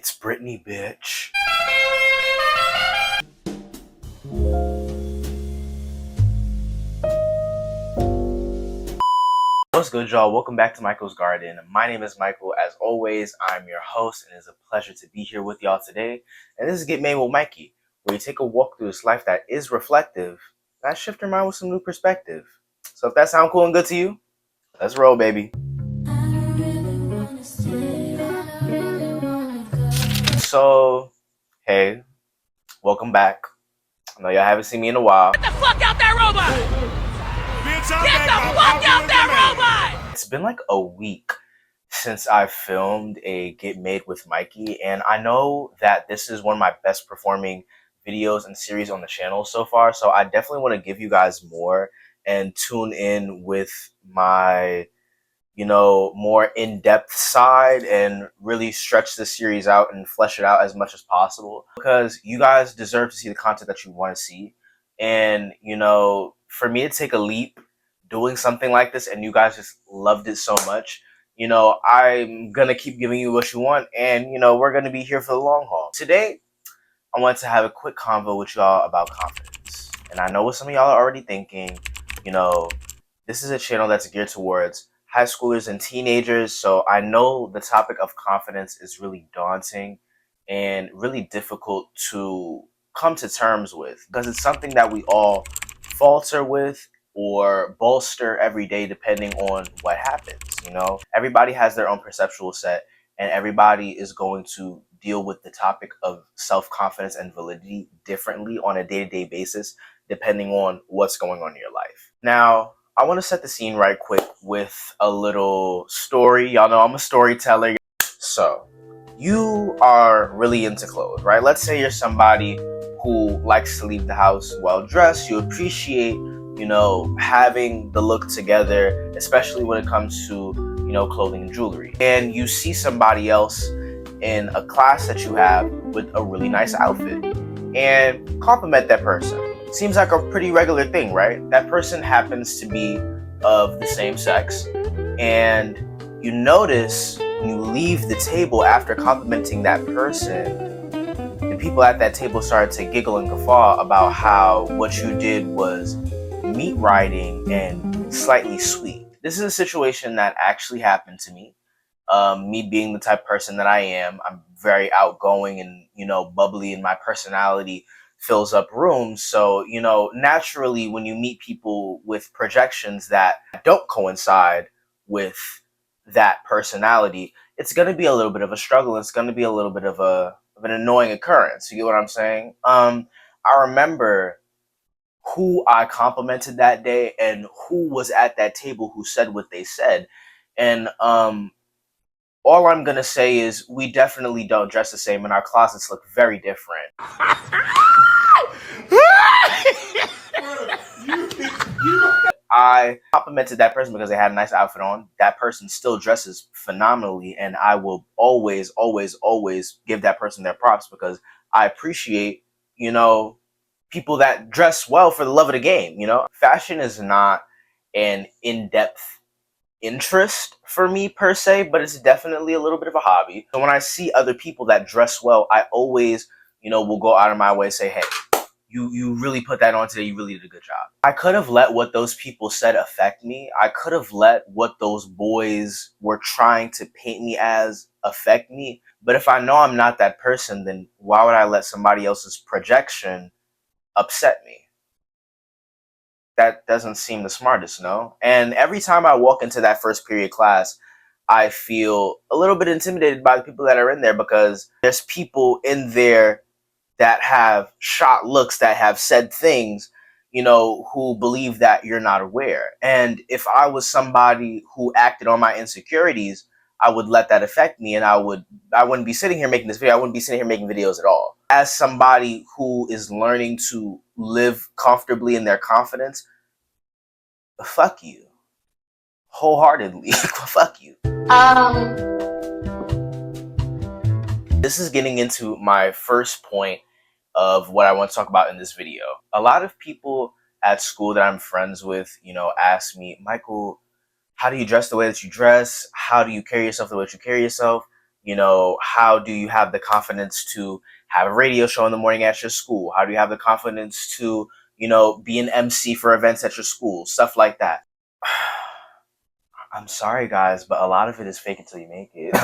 It's Brittany, bitch. What's good, y'all? Welcome back to Michael's Garden. My name is Michael. As always, I'm your host, and it's a pleasure to be here with y'all today. And this is Get Made with Mikey, where you take a walk through this life that is reflective, and I shift your mind with some new perspective. So if that sounds cool and good to you, let's roll, baby. So, hey, welcome back. I know y'all haven't seen me in a while. Get the fuck out that robot! Get the fuck out that robot! It's been like a week since I filmed a Get Made with Mikey, and I know that this is one of my best performing videos and series on the channel so far, so I definitely want to give you guys more and tune in with my more in-depth side and really stretch the series out and flesh it out as much as possible, because you guys deserve to see the content that you want to see. And for me to take a leap doing something like this and you guys just loved it so much, I'm gonna keep giving you what you want, and we're gonna be here for the long haul. Today I wanted to have a quick convo with y'all about confidence. And I know what some of y'all are already thinking, this is a channel that's geared towards high schoolers and teenagers, so I know the topic of confidence is really daunting and really difficult to come to terms with, because it's something that we all falter with or bolster every day depending on what happens. Everybody has their own perceptual set, and everybody is going to deal with the topic of self-confidence and validity differently on a day-to-day basis depending on what's going on in your life. Now, I want to set the scene right quick with a little story. Y'all know I'm a storyteller. So, you are really into clothes, right? Let's say you're somebody who likes to leave the house well dressed. You appreciate, having the look together, especially when it comes to, clothing and jewelry. And you see somebody else in a class that you have with a really nice outfit and compliment that person. Seems like a pretty regular thing, right? That person happens to be of the same sex, and you notice when you leave the table after complimenting that person, the people at that table started to giggle and guffaw about how what you did was meat riding and slightly sweet. This is a situation that actually happened to me. Me being the type of person that I am, I'm very outgoing and, bubbly, and my personality fills up rooms. So, naturally, when you meet people with projections that don't coincide with that personality, it's going to be a little bit of a struggle. It's going to be a little bit of an annoying occurrence. You get what I'm saying? I remember who I complimented that day and who was at that table who said what they said. And all I'm going to say is we definitely don't dress the same, and our closets look very different. I complimented that person because they had a nice outfit on. That person still dresses phenomenally, and I will always, always, always give that person their props, because I appreciate, people that dress well for the love of the game. Fashion is not an in-depth interest for me per se, but it's definitely a little bit of a hobby. So when I see other people that dress well, I always, will go out of my way to say, hey, you really put that on today. You really did a good job. I could have let what those people said affect me. I could have let what those boys were trying to paint me as affect me. But if I know I'm not that person, then why would I let somebody else's projection upset me? That doesn't seem the smartest, no? And every time I walk into that first period class, I feel a little bit intimidated by the people that are in there, because there's people in there that have shot looks, that have said things, who believe that you're not aware. And if I was somebody who acted on my insecurities, I would let that affect me, and I wouldn't be sitting here making this video. I wouldn't be sitting here making videos at all. As somebody who is learning to live comfortably in their confidence, fuck you. Wholeheartedly. Fuck you. This is getting into my first point of what I want to talk about in this video. A lot of people at school that I'm friends with, ask me, Michael, how do you dress the way that you dress? How do you carry yourself the way that you carry yourself? How do you have the confidence to have a radio show in the morning at your school? How do you have the confidence to, be an MC for events at your school? Stuff like that. I'm sorry, guys, but a lot of it is fake until you make it.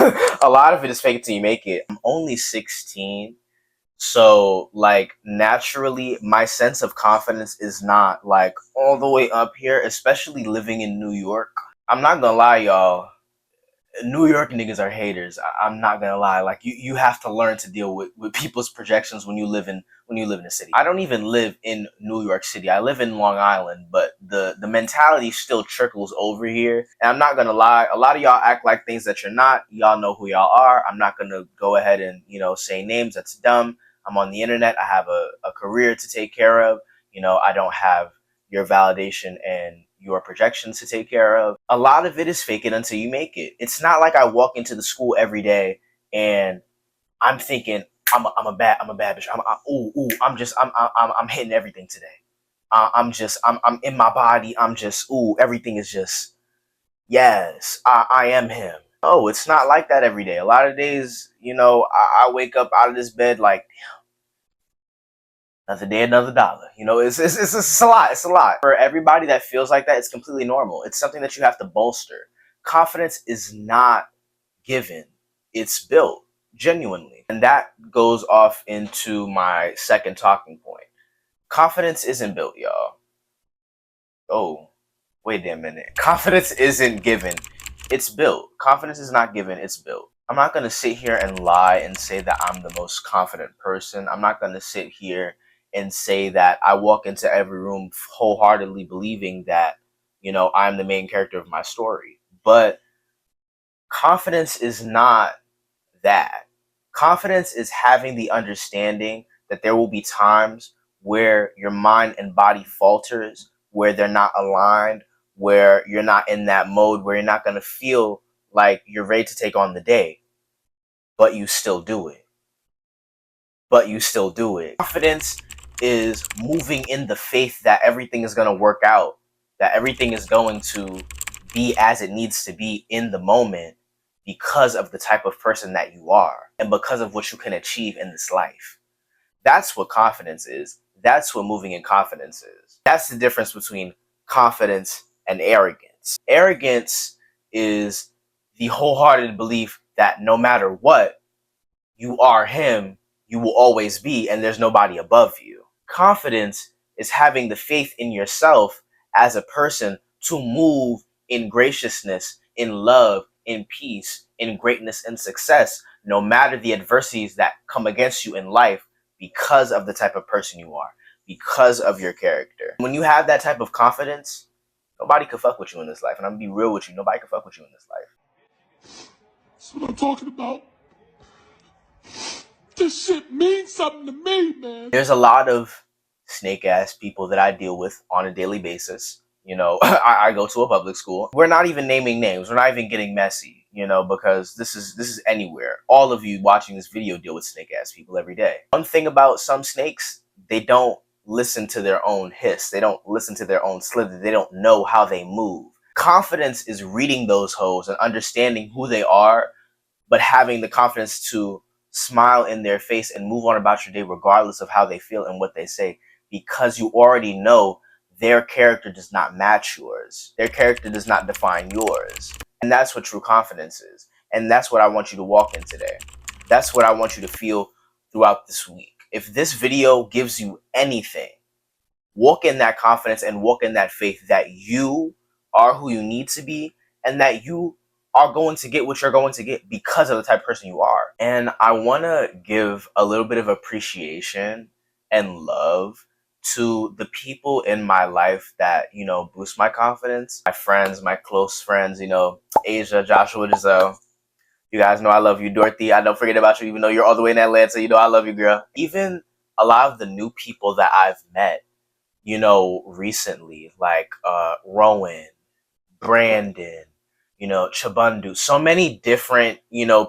A lot of it is fake until you make it. I'm only 16. So, like, naturally, my sense of confidence is not, like, all the way up here, especially living in New York. I'm not gonna lie, y'all. New York niggas are haters. I'm not gonna lie. Like you have to learn to deal with people's projections when you live in a city. I don't even live in New York City. I live in Long Island, but the mentality still trickles over here. And I'm not gonna lie. A lot of y'all act like things that you're not. Y'all know who y'all are. I'm not gonna go ahead and say names. That's dumb. I'm on the internet. I have a career to take care of. I don't have your validation and your projections to take care of. A lot of it is fake it until you make it. It's not like I walk into the school every day and I'm thinking I'm a bad bitch. I'm hitting everything today. I'm in my body. Everything is just yes. I am him. Oh, it's not like that every day. A lot of days, I wake up out of this bed like another day, another dollar. It's a lot. It's a lot. For everybody that feels like that, it's completely normal. It's something that you have to bolster. Confidence is not given. It's built, genuinely. And that goes off into my second talking point. Confidence isn't built, y'all. Oh, wait a minute. Confidence isn't given. It's built. Confidence is not given. It's built. I'm not going to sit here and lie and say that I'm the most confident person. I'm not going to sit here and say that I walk into every room wholeheartedly believing that, I'm the main character of my story. But confidence is not that. Confidence is having the understanding that there will be times where your mind and body falters, where they're not aligned, where you're not in that mode, where you're not going to feel like you're ready to take on the day, but you still do it. Confidence is moving in the faith that everything is going to work out, that everything is going to be as it needs to be in the moment because of the type of person that you are and because of what you can achieve in this life. That's what confidence is. That's what moving in confidence is. That's the difference between confidence and arrogance. Arrogance is the wholehearted belief that no matter what, you are him, you will always be, and there's nobody above you. Confidence is having the faith in yourself as a person to move in graciousness, in love, in peace, in greatness and success, no matter the adversities that come against you in life because of the type of person you are, because of your character. When you have that type of confidence, nobody can fuck with you in this life. And I'm gonna be real with you, nobody can fuck with you in this life. That's what I'm talking about. This shit means something to me, man. There's a lot of snake ass people that I deal with on a daily basis. I go to a public school. We're not even naming names. We're not even getting messy, because this is anywhere. All of you watching this video deal with snake ass people every day. One thing about some snakes, they don't listen to their own hiss. They don't listen to their own slither. They don't know how they move. Confidence is reading those hoes and understanding who they are, but having the confidence to smile in their face and move on about your day regardless of how they feel and what they say, because you already know their character does not match yours. Their character does not define yours. And that's what true confidence is. And that's what I want you to walk in today. That's what I want you to feel throughout this week. If this video gives you anything, walk in that confidence and walk in that faith that you are who you need to be and that you are going to get what you're going to get because of the type of person you are. And I want to give a little bit of appreciation and love to the people in my life that, boost my confidence. My friends, my close friends, Asia, Joshua, Giselle. You guys know I love you. Dorothy, I don't forget about you, even though you're all the way in Atlanta. I love you, girl. Even a lot of the new people that I've met, recently, like Rowan, Brandon, Chabundu, so many different,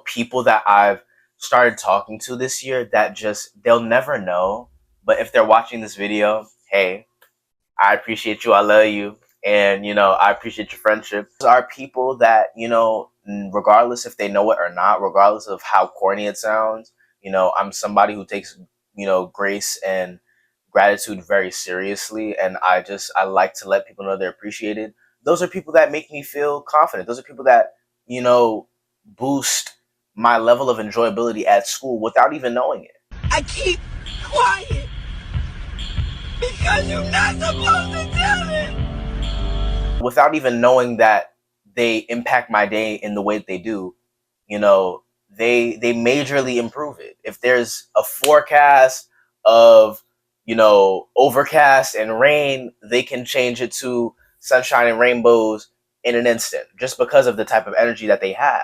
people that I've started talking to this year that just, they'll never know. But if they're watching this video, hey, I appreciate you. I love you. And, I appreciate your friendship. These are people that, regardless if they know it or not, regardless of how corny it sounds, I'm somebody who takes, grace and gratitude very seriously. And I like to let people know they're appreciated. Those are people that make me feel confident. Those are people that, boost my level of enjoyability at school without even knowing it. I keep quiet because you're not supposed to tell it. Without even knowing that they impact my day in the way that they do, you know, they majorly improve it. If there's a forecast of, overcast and rain, they can change it to sunshine and rainbows in an instant just because of the type of energy that they have,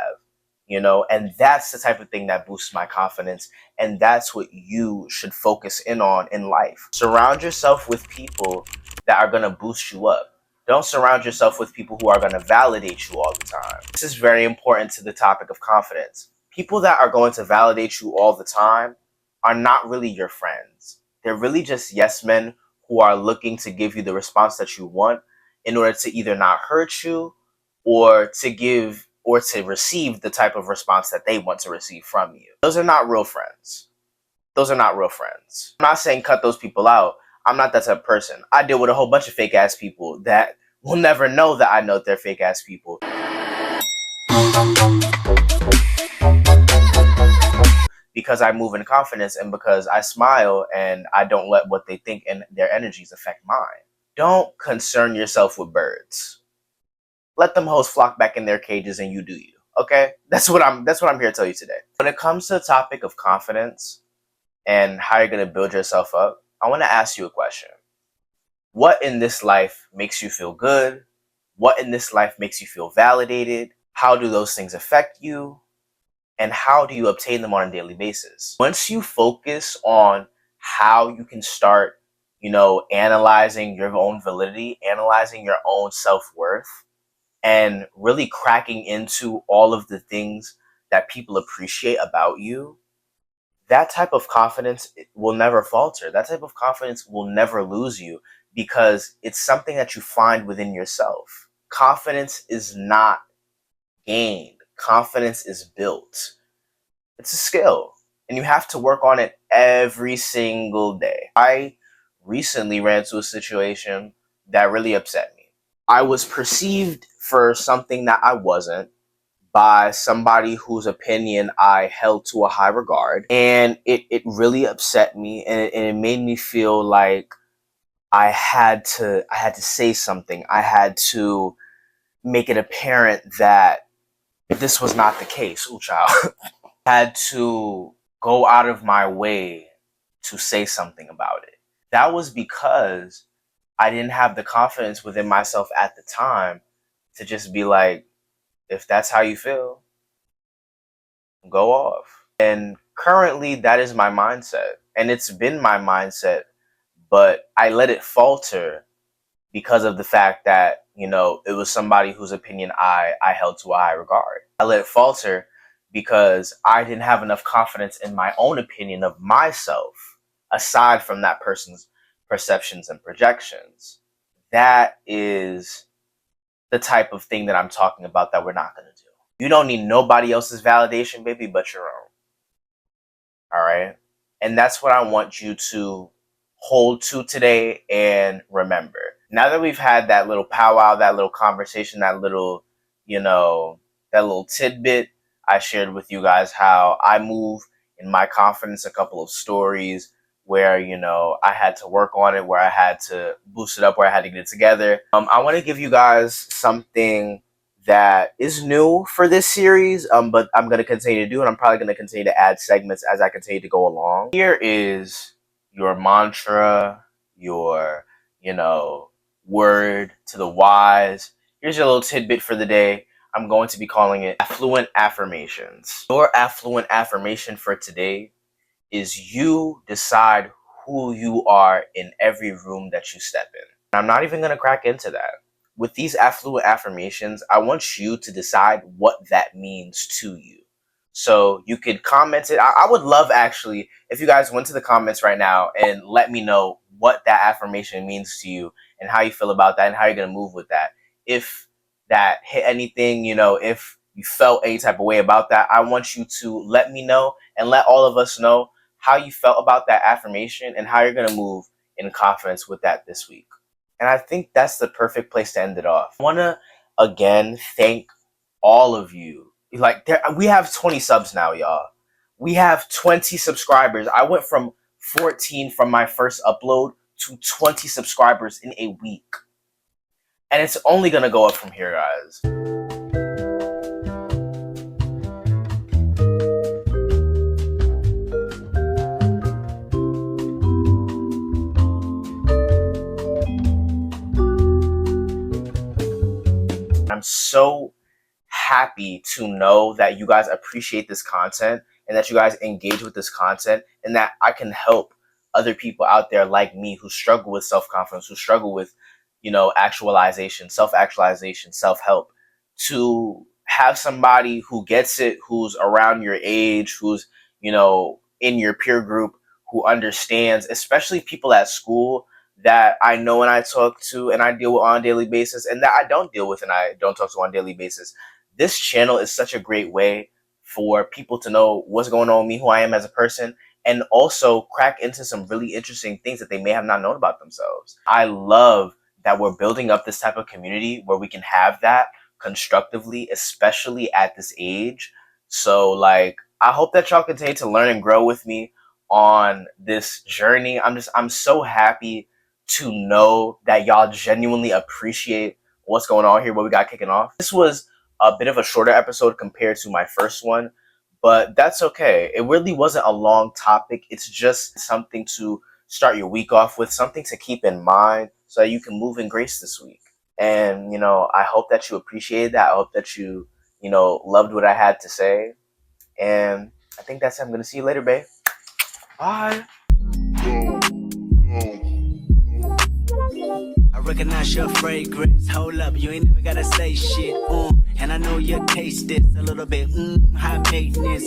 and that's the type of thing that boosts my confidence. And that's what you should focus in on in life. Surround yourself with people that are going to boost you up. Don't surround yourself with people who are going to validate you all the time. This is very important to the topic of confidence. People that are going to validate you all the time are not really your friends. They're really just yes men who are looking to give you the response that you want in order to either not hurt you or to receive the type of response that they want to receive from you. Those are not real friends. Those are not real friends. I'm not saying cut those people out. I'm not that type of person. I deal with a whole bunch of fake ass people that will never know that I know they're fake ass people. Because I move in confidence and because I smile and I don't let what they think and their energies affect mine. Don't concern yourself with birds. Let them hoes flock back in their cages and you do you. Okay? That's what I'm here to tell you today. When it comes to the topic of confidence and how you're going to build yourself up, I want to ask you a question. What in this life makes you feel good? What in this life makes you feel validated? How do those things affect you? And how do you obtain them on a daily basis? Once you focus on how you can start, analyzing your own validity, analyzing your own self-worth, and really cracking into all of the things that people appreciate about you, that type of confidence will never falter. That type of confidence will never lose you because it's something that you find within yourself. Confidence is not gained. Confidence is built. It's a skill, and you have to work on it every single day. I recently ran into a situation that really upset me. I was perceived for something that I wasn't by somebody whose opinion I held to a high regard. And it really upset me, and it made me feel like I had to say something. I had to make it apparent that this was not the case. Ooh, child. I had to go out of my way to say something about it. That was because I didn't have the confidence within myself at the time to just be like, if that's how you feel, go off. And currently that is my mindset. And it's been my mindset, but I let it falter because of the fact that, it was somebody whose opinion I held to a high regard. I let it falter because I didn't have enough confidence in my own opinion of myself, aside from that person's perceptions and projections. That is the type of thing that I'm talking about that we're not going to do. You don't need nobody else's validation, baby, but your own. All right? And that's what I want you to hold to today and remember. Now that we've had that little powwow, that little conversation, that little, that little tidbit, I shared with you guys how I move in my confidence, a couple of stories where, I had to work on it, where I had to boost it up, where I had to get it together. I want to give you guys something that is new for this series, but I'm going to continue to do, and I'm probably going to continue to add segments as I continue to go along. Here is your mantra, your, word to the wise. Here's your little tidbit for the day. I'm going to be calling it affluent affirmations. Your affluent affirmation for today is you decide who you are in every room that you step in. I'm not even going to crack into that. With these affluent affirmations, I want you to decide what that means to you. So you could comment it. I would love, actually, if you guys went to the comments right now and let me know what that affirmation means to you and how you feel about that and how you're going to move with that. If that hit anything, if you felt any type of way about that, I want you to let me know and let all of us know how you felt about that affirmation and how you're going to move in confidence with that this week. And I think that's the perfect place to end it off. I want to again thank all of you. Like we have 20 subs now, y'all. We have 20 subscribers. I went from 14 from my first upload to 20 subscribers in a week. And it's only going to go up from here, guys. I'm so happy to know that you guys appreciate this content and that you guys engage with this content and that I can help other people out there like me who struggle with self-confidence, who struggle with, actualization, self-actualization, self-help, to have somebody who gets it, who's around your age, who's, in your peer group, who understands, especially people at school that I know and I talk to and I deal with on a daily basis, and that I don't deal with and I don't talk to on a daily basis. This channel is such a great way for people to know what's going on with me, who I am as a person, and also crack into some really interesting things that they may have not known about themselves. I love that we're building up this type of community where we can have that constructively, especially at this age. So I hope that y'all continue to learn and grow with me on this journey. I'm so happy to know that y'all genuinely appreciate what's going on here, what we got kicking off. This was a bit of a shorter episode compared to my first one, but that's okay. It really wasn't a long topic. It's just something to start your week off with, something to keep in mind so that you can move in grace this week. And, I hope that you appreciated that. I hope that you, loved what I had to say. And I think that's it. I'm going to see you later, babe. Bye. I recognize your fragrance. Hold up, you ain't never gotta say shit. And I know your taste is a little bit high maintenance.